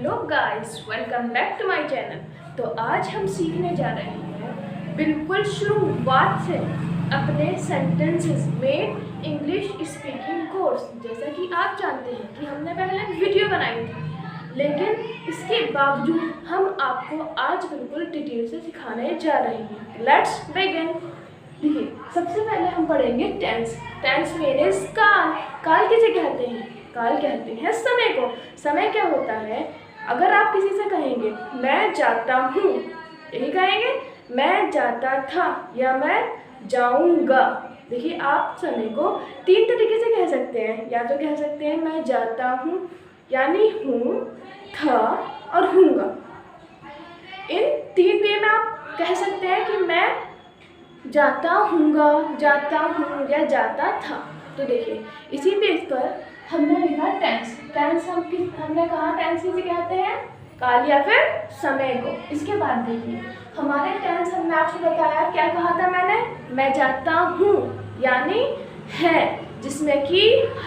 Hello guys, welcome back to my channel. तो आज हम सीखने जा रहे हैं बिल्कुल शुरुआत से अपने सेंटेंसेस में इंग्लिश स्पीकिंग कोर्स। जैसा कि आप जानते हैं कि हमने पहले वीडियो बनाई थी, लेकिन इसके बावजूद हम आपको आज बिल्कुल डिटेल से सिखाने जा रहे हैं। Let's begin. देखिए, सबसे पहले हम पढ़ेंगे टेंस। टेंस मीन्स काल। काल किसे कहते हैं? काल कहते हैं समय को। समय क्या होता है? अगर आप किसी से कहेंगे मैं जाता हूँ, यही कहेंगे मैं जाता था या मैं जाऊँगा। देखिए, आप समय को तीन तरीके से कह सकते हैं। या तो कह सकते हैं मैं जाता हूँ यानी हूँ, था और हूँगा। इन तीन वे में आप कह सकते हैं कि मैं जाता हूँगा, जाता हूँ या जाता था। तो देखिए, इसी बेस पर हमने लिखा टेंस। टेंस हमने कहा टेंस किसे कहते हैं? काल या फिर समय को। इसके बाद देखिए, हमारे टेंस हमने आपसे बताया, क्या कहा था मैंने? मैं जाता हूँ यानी है, जिसमें कि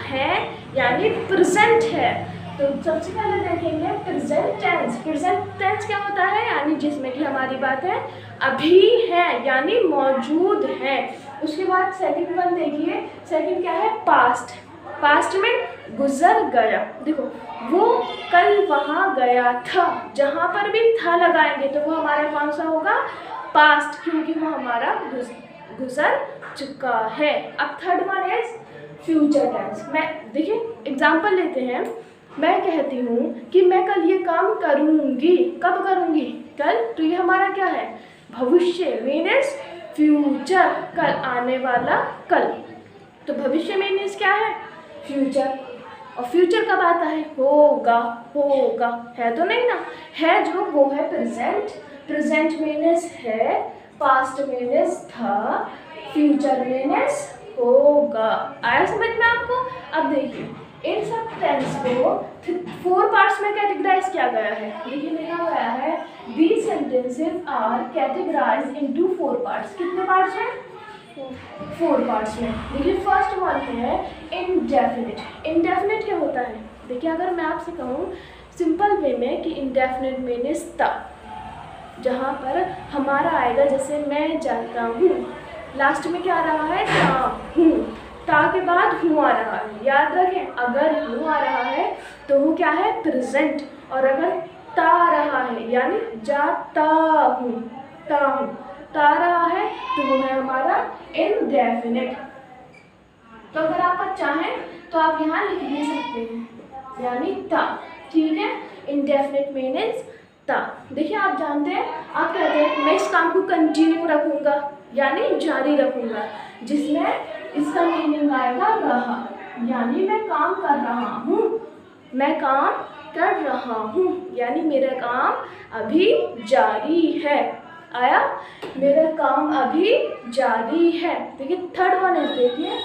है यानी प्रेजेंट है। तो सबसे पहले देखेंगे प्रेजेंट टेंस। प्रेजेंट टेंस क्या होता है? यानी जिसमें कि हमारी बात है अभी है यानी मौजूद है। उसके बाद सेकंड वन देखिए, सेकंड क्या है? पास्ट। पास्ट में गुजर गया। देखो, वो कल वहाँ गया था। जहाँ पर भी था लगाएंगे तो वो हमारा कौन सा होगा? पास्ट, क्योंकि वो हमारा गुजर चुका है। अब third one is future tense. मैं देखिए एग्जाम्पल लेते हैं। मैं कहती हूँ कि मैं कल ये काम करूँगी। कब करूँगी? कल। तो ये हमारा क्या है? भविष्य मीन्स फ्यूचर, कल, आने वाला कल। तो भविष्य मीन्स क्या है? फ्यूचर। और फ्यूचर कब आता है? होगा। होगा है तो नहीं ना? है जो, वो है प्रेजेंट। प्रेजेंट मीन्स है, पास्ट मीन्स था, फ्यूचर मीन्स होगा। आया समझ में आपको? अब देखिए, इन सब टेंस को 4 पार्ट्स में कैटेगराइज किया गया है। देखिए लिखा गया है these sentences are categorized into 4 parts। कितने पार्ट्स हैं? 4 पार्ट्स में। देखिए फर्स्ट वन है इंडेफिनिट। इंडेफिनिट क्या होता है? देखिए, अगर मैं आपसे कहूँ सिंपल वे में कि इंडेफिनिट मीन्स तब, जहाँ पर हमारा आएगा जैसे मैं जाता हूँ, लास्ट में क्या आ रहा है? ता हूँ। ता के बाद हूँ आ रहा है। याद रखें, अगर हूँ आ रहा है तो वो क्या है? प्रेजेंट। और अगर ता आ रहा है यानी जाता हूँ, ता हूँ, ता रहा है तो वो है हमारा इंडेफिनिट। तो अगर आप चाहें तो आप यहाँ लिख भी सकते हैं यानी ता। ठीक है, इंडेफिनिट मीन्स ता। देखिए, आप जानते हैं, आप कहते हैं मैं इस काम को कंटिन्यू रखूँगा यानी जारी रखूँगा, जिसमें इसका मीनिंग आएगा रहा, यानी मैं काम कर रहा हूँ। मैं काम कर रहा हूँ यानी मेरा काम अभी जारी है। आया? मेरा काम अभी जारी है। देखिए थर्ड वन है, देखिए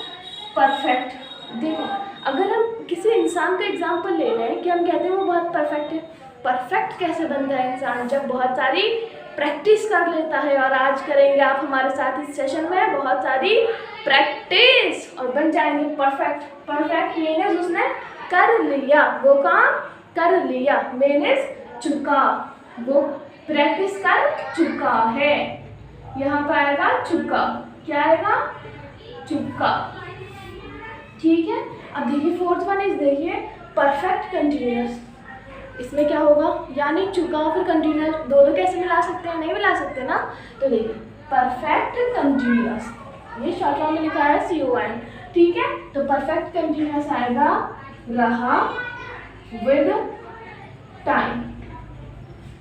परफेक्ट। देखो, अगर हम किसी इंसान का एग्जाम्पल ले रहे हैं कि हम कहते हैं वो बहुत परफेक्ट है। परफेक्ट कैसे बनता है इंसान? जब बहुत सारी प्रैक्टिस कर लेता है। और आज करेंगे आप हमारे साथ इस सेशन में बहुत सारी प्रैक्टिस और बन जाएंगे परफेक्ट। परफेक्ट मीन्स उसने कर लिया, वो काम कर लिया, मीन्स चुका, वो प्रैक्टिस कर चुका है। यहाँ पर आएगा चुका। क्या आएगा? चुका। ठीक है। अब देखिए फोर्थ वन इज, देखिए परफेक्ट कंटिन्यूअस। इसमें क्या होगा? यानी चुका फिर कंटिन्यूअस, दोनों कैसे मिला सकते हैं? नहीं मिला सकते ना। तो देखिए परफेक्ट कंटिन्यूअस, ये शॉर्ट फॉर्म में लिखा है CON। ठीक है, तो परफेक्ट कंटिन्यूअस आएगा रहा विद टाइम।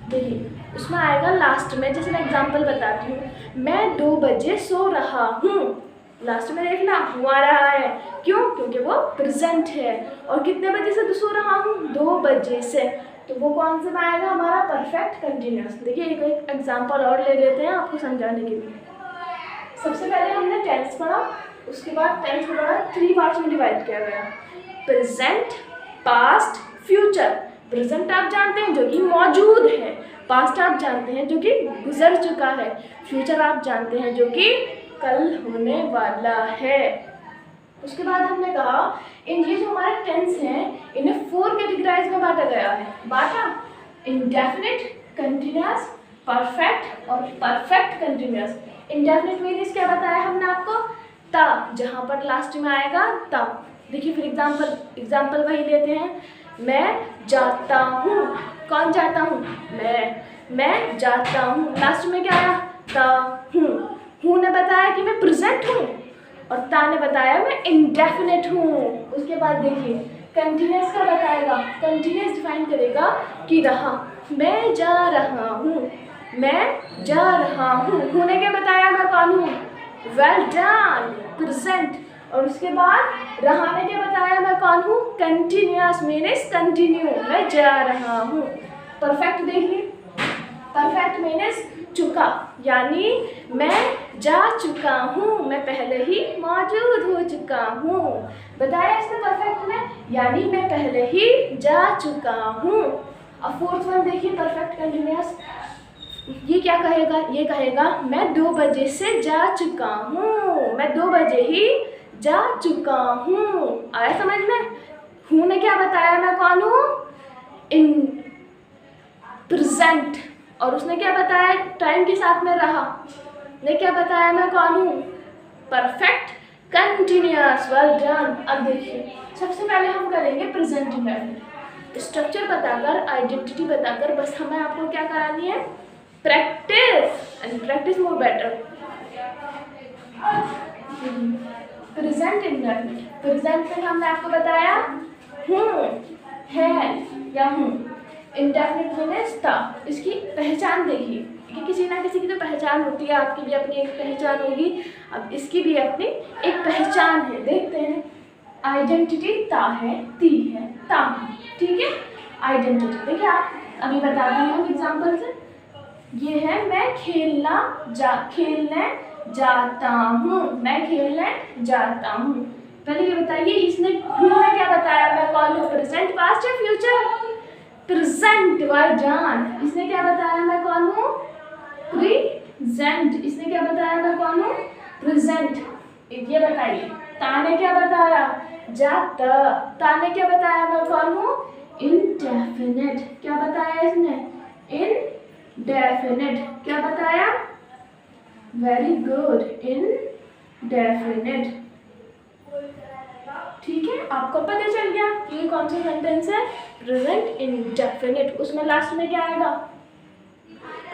देखिए उसमें आएगा लास्ट में, जैसे मैं एग्जांपल बताती हूँ, मैं 2 बजे सो रहा हूँ। लास्ट में देखना हुआ रहा है, क्यों? क्योंकि वो प्रेजेंट है। और कितने बजे से सो रहा हूँ? 2 बजे से। तो वो कौन सा आएगा? हमारा परफेक्ट कंटिन्यूअस। देखिए एक एग्जांपल और ले लेते हैं आपको समझाने के लिए। सबसे पहले हमने टेंस पढ़ा, उसके बाद टेंस को पढ़ा 3 पार्ट्स में डिवाइड किया गया। Present, past, future. प्रेजेंट आप जानते हैं जो कि मौजूद है, पास्ट आप जानते हैं जो कि गुजर चुका है, फ्यूचर आप जानते हैं जो कि कल होने वाला है। उसके बाद हमने कहा इन ये जो हमारे टेंस हैं इन्हें 4 कैटेगराइज में बांटा गया है। बांटा इंडेफिनिट, कंटिन्यूअस, परफेक्ट और परफेक्ट कंटिन्यूअस। इंडेफिनिट मीन्स क्या बताया हमने आपको, ता जहाँ पर लास्ट में आएगा ता। देखिए फिर एग्जाम्पल वही लेते हैं। मैं जाता हूँ, कौन जाता हूँ, मैं जाता हूँ, लास्ट में क्या आया, ता हूँ ने बताया कि मैं प्रेजेंट हूँ और ता ने बताया मैं इंडेफिनिट हूँ। उसके बाद देखिए कंटिन्यूअस का बताएगा, कंटिन्यूअस डिफाइन करेगा कि रहा, मैं जा रहा हूँ, मैं जा रहा हूँ, होने के बताया मैं कौन हूँ, वेल डन, प्रेजेंट। और उसके बाद रहने के बताया मैं कौन हूँ, कंटिन्यूअस मीन्स कंटिन्यू, मैं जा रहा हूँ। परफेक्ट देखिए, परफेक्ट मीन्स चुका, यानी मैं जा चुका हूँ, मैं पहले ही मौजूद हो चुका हूँ, बताया इसने परफेक्ट में, यानी मैं पहले ही जा चुका हूँ। अब फोर्थ वन देखिए परफेक्ट कंटिन्यूअस, ये क्या कहेगा, ये कहेगा मैं 2 बजे से जा चुका हूँ, मैं 2 बजे ही जा चुका हूँ। आया समझ में, हूँ ने क्या बताया मैं कौन हूँ, इन प्रेजेंट, और उसने क्या बताया टाइम के साथ में रहा, ने क्या बताया मैं कौन हूँ, परफेक्ट कंटिन्यूअस, वेल डन। अब देखिए सबसे पहले हम करेंगे प्रेजेंट इंडेफिनिट, स्ट्रक्चर बताकर, आइडेंटिटी बताकर, बस हमें आपको क्या करानी है, practice, and practice more better. Present indefinite, present में हमने आपको बताया हूँ, है या हूँ, इंडेफिनिट मीन्स था। इसकी पहचान देखिए कि किसी ना किसी की तो पहचान होती है, आपकी भी अपनी एक पहचान होगी, अब इसकी भी अपनी एक पहचान है, देखते हैं। आइडेंटिटी ता है, ती है, ता है, ठीक है। आइडेंटिटी देखिए आप अभी बताते हैं एग्जाम्पल से, ये है मैं खेलने जाता हूँ, मैं खेलने जाता हूँ। पहले ये बताइए इसने क्या बताया मैं कौन हूँ, प्रेजेंट, पास्ट या फ्यूचर, प्रेजेंट, वेल डन। इसने क्या बताया मैं कौन हूँ, प्रेजेंट, इसने क्या बताया मैं कौन हूँ, प्रेजेंट। ये बताइए ता ने क्या बताया, जाता, ता ने क्या बताया मैं कौन हूँ, इंडेफिनिट, क्या बताया इसने, इंडेफिनिट, क्या बताया, वेरी गुड, इंडेफिनिट, ठीक है। आपको पता चल गया ये कौन सा सेंटेंस है, प्रेजेंट इंडेफिनिट। उसमें लास्ट में क्या आएगा,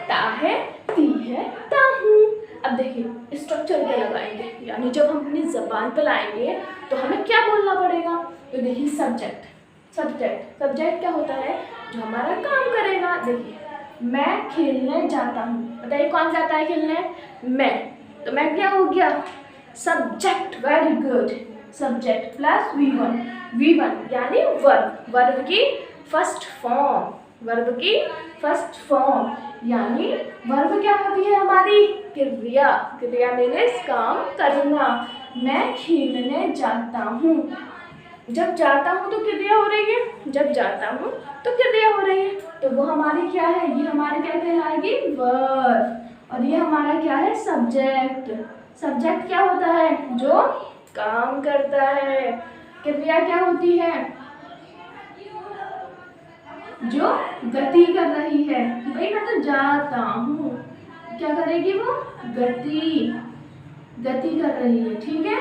ता है, ती है, ता हूँ। अब देखिए स्ट्रक्चर क्या लगाएंगे, यानी जब हम अपनी जबान पर लाएंगे तो हमें क्या बोलना पड़ेगा, तो देखिए सब्जेक्ट, सब्जेक्ट क्या होता है, जो हमारा काम करेगा। देखिए मैं खेलने जाता हूँ, बताइए कौन जाता है खेलने, मैं, तो मैं क्या हो गया, subject, very good, subject plus V1 यानी वर्ब की फर्स्ट फॉर्म, वर्ब की फर्स्ट फॉर्म, यानी वर्ब क्या होती है हमारी, क्रिया मीन्स काम करना। मैं खेलने जाता हूँ, जब जाता हूँ तो क्रिया हो रही है, जब जाता हूँ तो क्रिया हो रही है, तो वो हमारी क्या है, ये हमारी क्या कहलाएगी, वर्ब, और ये हमारा क्या है, सब्जेक्ट। सब्जेक्ट क्या होता है, जो काम करता है। क्रिया क्या होती है, जो गति कर रही है, भाई मैं तो जाता हूँ, क्या करेगी वो, गति कर रही है, ठीक है,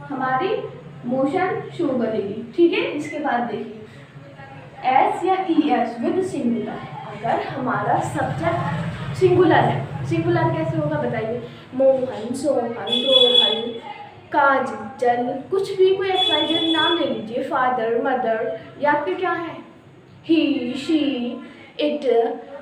हमारी मोशन शो करेगी, ठीक है। इसके बाद देखिए एस या ई एस विद सिंगुलर, अगर हमारा सब्जेक्ट सिंगुलर है, सिंगुलर कैसे होगा बताइए, मोहन, सोहन, रोहन, काजल, कुछ भी कोई एक्साइटेड नाम ले लीजिए, फादर, मदर, ये आपके क्या है, ही, शी, इट,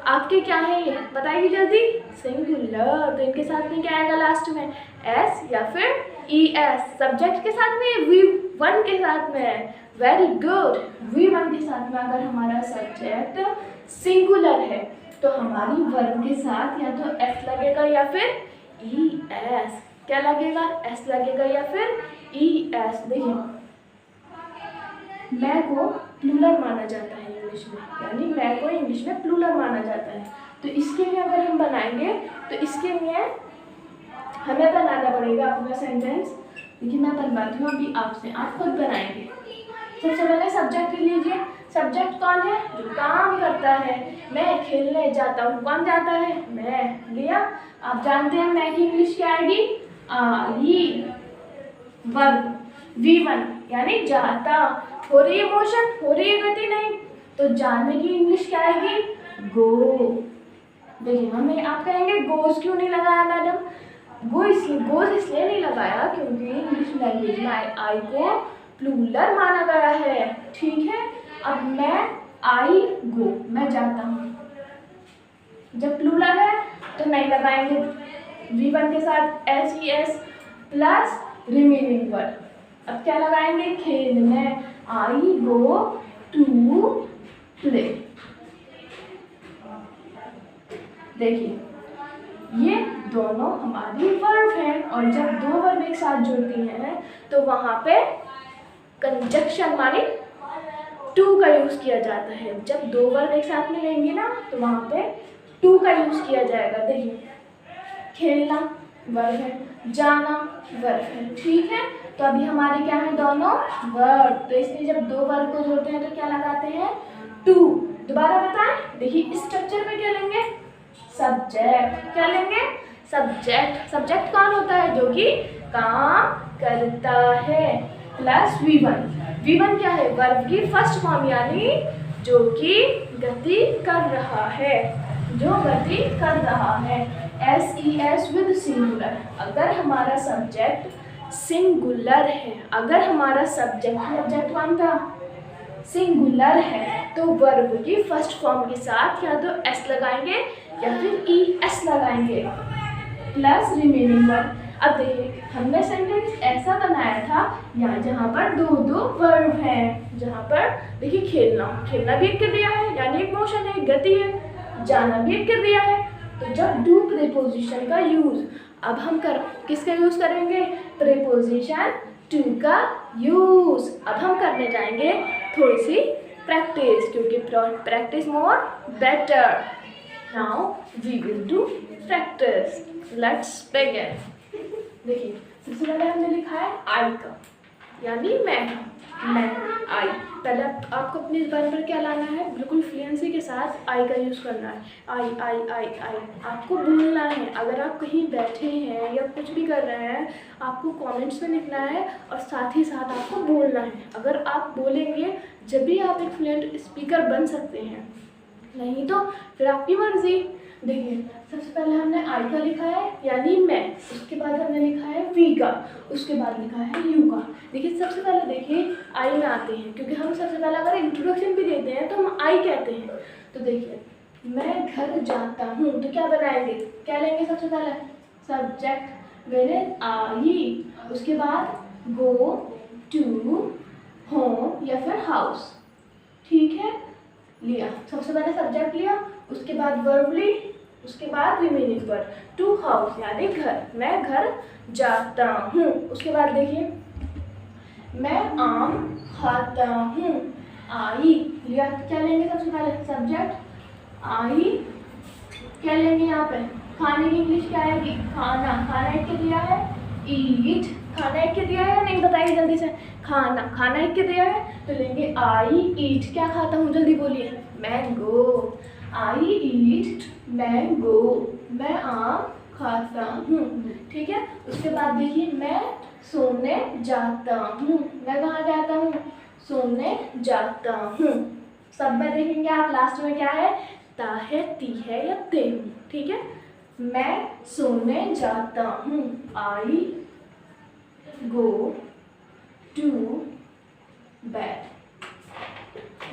आपके क्या है ये बताइए जल्दी, सिंगुलर, तो इनके साथ में क्या आएगा लास्ट में, एस या फिर ई एस, सब्जेक्ट के साथ में, V1 के साथ में, वेरी गुड, V1 के साथ में अगर हमारा सब्जेक्ट सिंगुलर है तो हमारी वर्ब के साथ या तो एस लगेगा या फिर ई एस, क्या लगेगा, एस लगेगा या फिर ई एस। देखिए मैं को प्लूरल माना जाता है इंग्लिश में, यानी मैं को इंग्लिश में प्लूरल माना जाता है, तो इसके लिए अगर हम बनाएंगे तो इसके लिए हमें बनाना पड़ेगा अपना सेंटेंस। देखिए मैं बनवाती हूँ अभी आपसे, आप खुद बनाएंगे। सबसे पहले सब्जेक्ट लीजिए, सब्जेक्ट कौन है? जो काम करता है। मैं खेलने जाता हूँ, कौन जाता है? मैं। लिया। आप जानते हैं मैं की इंग्लिश क्या आएगी? आई। वर्ब V1 यानी जाता। हो रही है मोशन, हो रही है गति, नहीं तो जाने की इंग्लिश क्या आएगी? गो। देखिए हमें आप कहेंगे गोज क्यों नहीं लगाया मैडम? गोज इसलिए नहीं लगाया क्योंकि इंग्लिश लैंग्वेज में आई को प्लूरल माना गया है। ठीक है, अब मैं आई गो, मैं जाता हूँ, जब प्लूरल है तो नहीं लगाएंगे V1 के साथ SES प्लस रिमेनिंग वर्ड। अब क्या लगाएंगे? खेलने। आई गो टू प्ले। देखिए ये दोनों हमारी वर्ब हैं और जब दो वर्ब एक साथ जुड़ती हैं तो वहां पे कंजक्शन माने टू का यूज किया जाता है। जब दो वर्ब एक साथ में लेंगे ना तो वहां पे टू का यूज किया जाएगा। देखिए खेलना वर्ब है, जाना वर्ब है। ठीक है, तो अभी हमारे क्या है? दोनों वर्ब। तो इसलिए जब दो वर्ब को जोड़ते हैं तो क्या लगाते हैं? टू। दोबारा बताएं, देखिए स्ट्रक्चर में क्या लेंगे? सब्जेक्ट। क्या लेंगे? सब्जेक्ट। सब्जेक्ट कौन होता है? जो कि काम करता है प्लस V1 क्या है? वर्ब की फर्स्ट फॉर्म यानी जो कि गति कर रहा है, जो गति कर रहा है। SES with singular. अगर हमारा सब्जेक्ट सिंगुलर है, अगर हमारा सब्जेक्ट कौन था? सिंगुलर है, तो वर्ब की फर्स्ट फॉर्म के साथ या तो S लगाएंगे या फिर ES लगाएंगे प्लस रिमेनिंग वर्ब। अब देखिए हमने सेंटेंस ऐसा बनाया था यहाँ जहाँ पर दो वर्ब हैं। जहाँ पर देखिए खेलना भी एक क्रिया है यानी एक मोशन है, गति है। जाना भी एक क्रिया है। तो जब डू प्रीपोजिशन का यूज अब हम किसका यूज करेंगे? प्रीपोजिशन टू का यूज। अब हम करने जाएंगे थोड़ी सी प्रैक्टिस, क्योंकि practice more better. Now we will do practice. Let's begin. देखिए सबसे पहले हमने लिखा है आई का यानी मैं आई। पहले आपको अपनी ज़बान पर क्या लाना है? बिल्कुल फ्लुएंसी के साथ आई का यूज़ करना है। आई आई आई आई आपको बोलना है। अगर आप कहीं बैठे हैं या कुछ भी कर रहे हैं आपको कमेंट्स में लिखना है और साथ ही साथ आपको बोलना है। अगर आप बोलेंगे जब भी आप एक फ्लुएंट स्पीकर बन सकते हैं, नहीं तो फिर आपकी मर्जी। देखिए सबसे पहले हमने आई का लिखा है यानी मैं, उसके बाद हमने लिखा है वी का, उसके बाद लिखा है यू का। देखिए सबसे पहले देखिए आई में आते हैं, क्योंकि हम सबसे पहले अगर इंट्रोडक्शन भी देते हैं तो हम आई कहते हैं। तो देखिए मैं घर जाता हूँ तो क्या बनाएंगे? क्या लेंगे? सबसे पहले सब्जेक्ट मैंने आई, उसके बाद गो टू होम या फिर हाउस। ठीक है, लिया। सबसे पहले सब्जेक्ट लिया, उसके बाद वर्ब ली, उसके बाद रिमेनिंग वर्ब टू हाउस यानी घर। मैं घर जाता हूँ। उसके बाद देखिए मैं आम खाता हूँ। आई लिया। क्या लेंगे? सबसे पहले सब्जेक्ट आई। क्या लेंगे यहाँ पे? खाने की इंग्लिश क्या आएगी? खाना एक क्रिया है। ईट खाना एक क्रिया है, नहीं बताइए जल्दी से। खाना एक क्रिया है तो लेंगे आई ईट। क्या खाता हूँ? जल्दी बोलिए। मैंगो। आई ईट मैंगो। मैं आम खाता हूँ। ठीक है, उसके बाद देखिए मैं सोने जाता हूँ। मैं कहाँ जाता हूँ? सोने जाता हूँ। सब में देखेंगे आप लास्ट में क्या है? ता है, ती है या ते हूँ। ठीक है, मैं सोने जाता हूँ। आई गो टू बेड।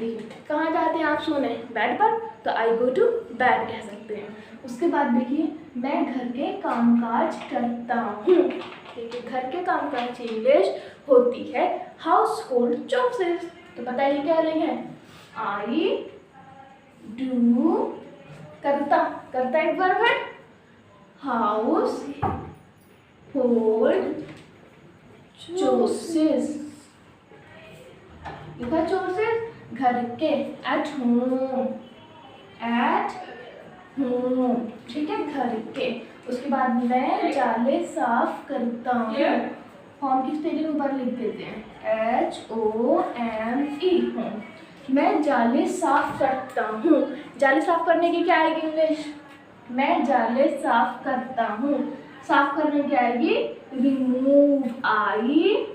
देखिए कहाँ जाते हैं आप? सोने, बेड पर, तो आई गो टू बेड कह सकते हैं। उसके बाद देखिए मैं घर के कामकाज करता हूँ। देखिए घर के कामकाज की इंग्लिश होती है हाउस होल्ड चॉर्सेस। तो बताइए क्या लेंगे? आई डू करता एक वर्ब है। हाउस होल्ड चोर्सेस लिखा। चोर्सेस घर के, एट होम ठीक है, घर के। उसके बाद मैं जाले साफ करता हूँ। होम की स्पेलिंग ऊपर लिख देते हैं HOME होम। मैं जाले साफ करता हूँ। जाले साफ करने की क्या आएगी इंग्लिश? मैं जाले साफ करता हूँ। साफ करने की आएगी रिमूव। आई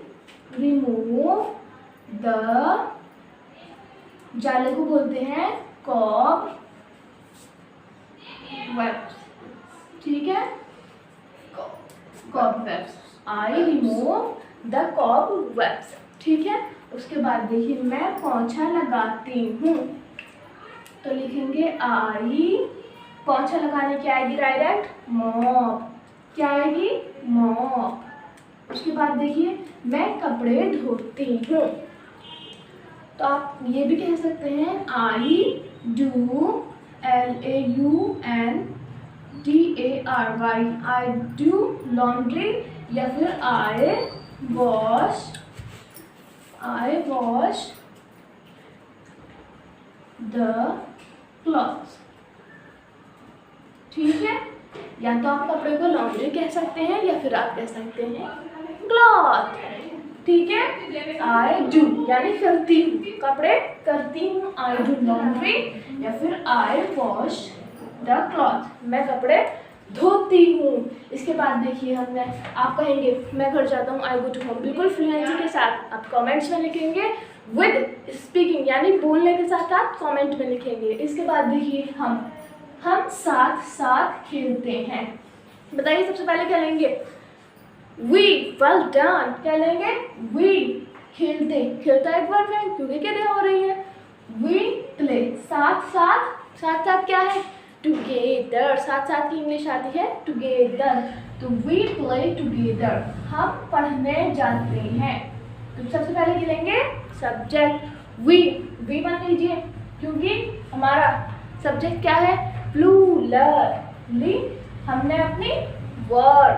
रिमूव द, जाले को बोलते हैं कॉब वेब्स, ठीक है, cobwebs. I remove the cobwebs, ठीक है। उसके बाद देखिए मैं पोंछा लगाती हूँ, तो लिखेंगे आई, पोंछा लगाने की आएगी डायरेक्ट मॉप, क्या आएगी मॉप। उसके बाद देखिए मैं कपड़े धोती हूँ, तो आप ये भी कह सकते हैं I do, LAUNDARY, I do laundry, या फिर आई वॉश द क्लॉथ्स, ठीक है। या तो आप कपड़े को लॉन्ड्री कह सकते हैं या फिर आप कह सकते हैं क्लॉथ, ठीक है। आई डू यानी करती हूँ, कपड़े करती हूँ, आई डू लॉन्ड्री, या फिर आई वॉश द क्लॉथ, मैं कपड़े धोती हूँ। इसके बाद देखिए हमने, आप कहेंगे मैं घर जाता हूँ, आई गो टू होम, बिल्कुल फ्लुएंसी के साथ आप कमेंट्स में लिखेंगे, विद स्पीकिंग यानी बोलने के साथ आप कमेंट में लिखेंगे। इसके बाद देखिए हम साथ साथ खेलते हैं। बताइए सबसे पहले क्या लेंगे? वी, वेल डन, क्या लेंगे? वी, खेलते, खेलता एक वर्ब है क्योंकि क्रिया हो रही है। वी प्ले, साथ साथ क्या है? टुगेदर, साथ साथ की इंग्लिश आती है टुगेदर, तो वी प्ले टुगेदर, हम पढ़ने जाते हैं। तो सबसे पहले क्या लेंगे? सब्जेक्ट वी मान लीजिए क्योंकि हमारा सब्जेक्ट क्या है? प्लूरली, हमने अपनी word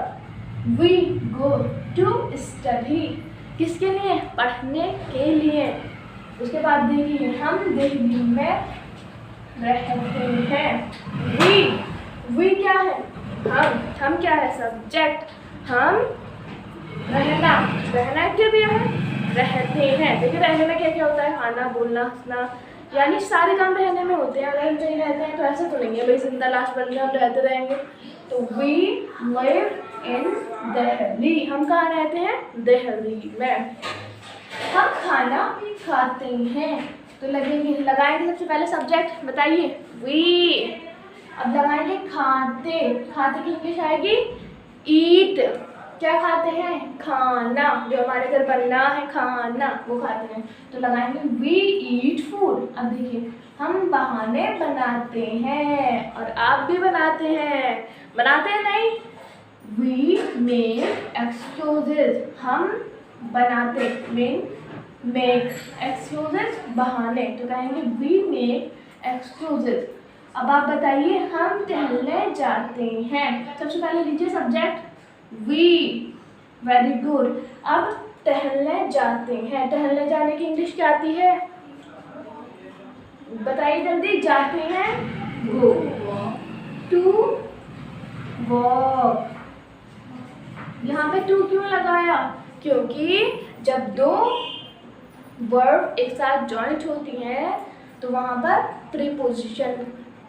we go to study, किसके लिए? पढ़ने के लिए। उसके बाद देखिए हम दिल्ली में रहते हैं। वी क्या है? हम क्या है? सब्जेक्ट, हम रहना क्रिया है, रहते हैं। देखिए रहने में क्या क्या होता है? खाना, बोलना, हंसना, यानी सारे काम रहने में होते हैं। अगर हम कहीं रहते हैं तो ऐसे तो नहीं है भाई जिंदा लाश बन के हम रहते रहेंगे। तो वी लिव इन दिल्ली, हम कहाँ रहते हैं? दिल्ली में। हम खाना खाते हैं, तो लगाएंगे सबसे पहले सब्जेक्ट, बताइए वी। अब लगाएंगे खाते, खाते की इंग्लिश आएगी ईट, क्या खाते हैं? खाना, जो हमारे घर बनना है खाना वो खाते हैं, तो लगाएंगे वी ईट फूड। अब देखिए हम बहाने बनाते हैं, और आप भी बनाते हैं, बनाते हैं नहीं? वी मेक एक्सक्यूजेज, हम बनाते, मेक एक्सक्यूजेज, बहाने, तो कहेंगे वी मेक एक्सक्यूजेज। अब आप बताइए हम टहलने जाते हैं, सबसे पहले लीजिए सब्जेक्ट वी, वेरी गुड। अब टहलने जाते हैं, टहलने जाने की इंग्लिश क्या आती है? बताइए जल्दी, जाते हैं गो, टू वॉक। यहाँ पे टू क्यों लगाया? क्योंकि जब दो वर्ब एक साथ जॉइंट होती हैं तो वहाँ पर प्रीपोजिशन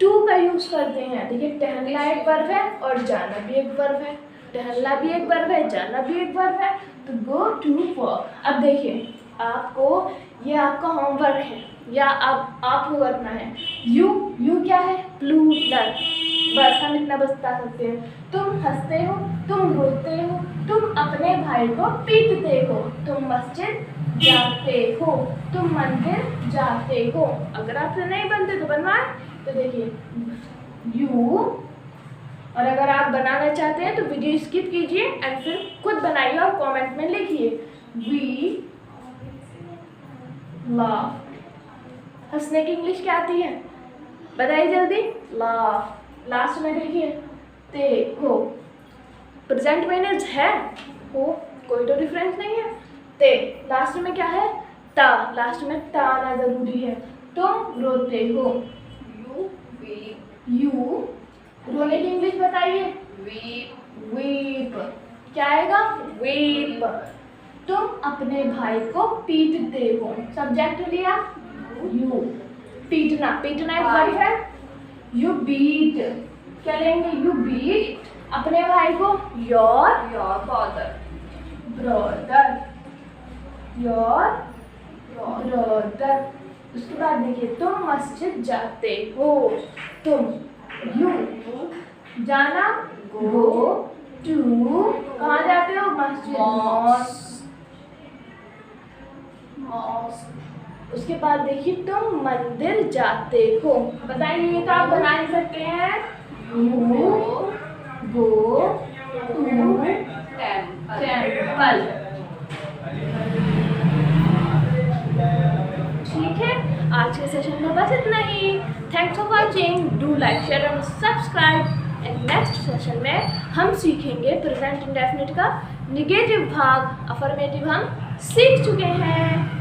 टू का यूज करते हैं। देखिए टहलना एक वर्ब है और जाना भी एक वर्ब है, टहलना भी एक वर्ब है, जाना भी एक वर्ब है, तो गो टू वॉक। अब देखिए आपको, ये आपका होमवर्क है या आपको करना है। यू क्या है? प्लूरल, बस हम इतना बता सकते हैं। तुम हंसते हो, तुम रोते हो, तुम अपने भाई को पीटते हो, तुम मस्जिद जाते हो, तुम मंदिर जाते हो। अगर आपसे नहीं बनते तो बनवाए, तो देखिए यू, और अगर आप बनाना चाहते हैं तो वीडियो स्किप कीजिए एंड फिर खुद बनाइए और कमेंट में लिखिए वी लाफ। हंसने की इंग्लिश क्या आती है? बताइए जल्दी, लाफ। लास्ट में देखिए ते हो, प्रेजेंट में है हो, कोई तो डिफरेंस नहीं है। ते लास्ट में क्या है? ता, लास्ट में ता आना जरूरी है। तुम रोते हो, यू, रोने की इंग्लिश बताइए वीप, क्या आएगा? वीप। तुम अपने भाई को पीटते हो, सब्जेक्ट लिया यू पीटना, पीटना एक वर्ब है। यू बीट, क्या लेंगे? यू बीट अपने भाई को। Your brother brother, your brother. उसके बाद देखिए, तुम मस्जिद जाते हो। तुम, यू जाना, गो टू, कहाँ जाते हो? मस्जिद, मॉस्क। उसके बाद देखिए, तुम मंदिर जाते हो। बताइए, ये तो आप बना ही सकते हैं। You go to temple. ठीक है, आज के सेशन में बस इतना ही। Thanks for watching, do like, share and subscribe. And next session में हम सीखेंगे प्रेजेंट इंडेफिनिट का निगेटिव भाग, अफर्मेटिव हम सीख चुके हैं।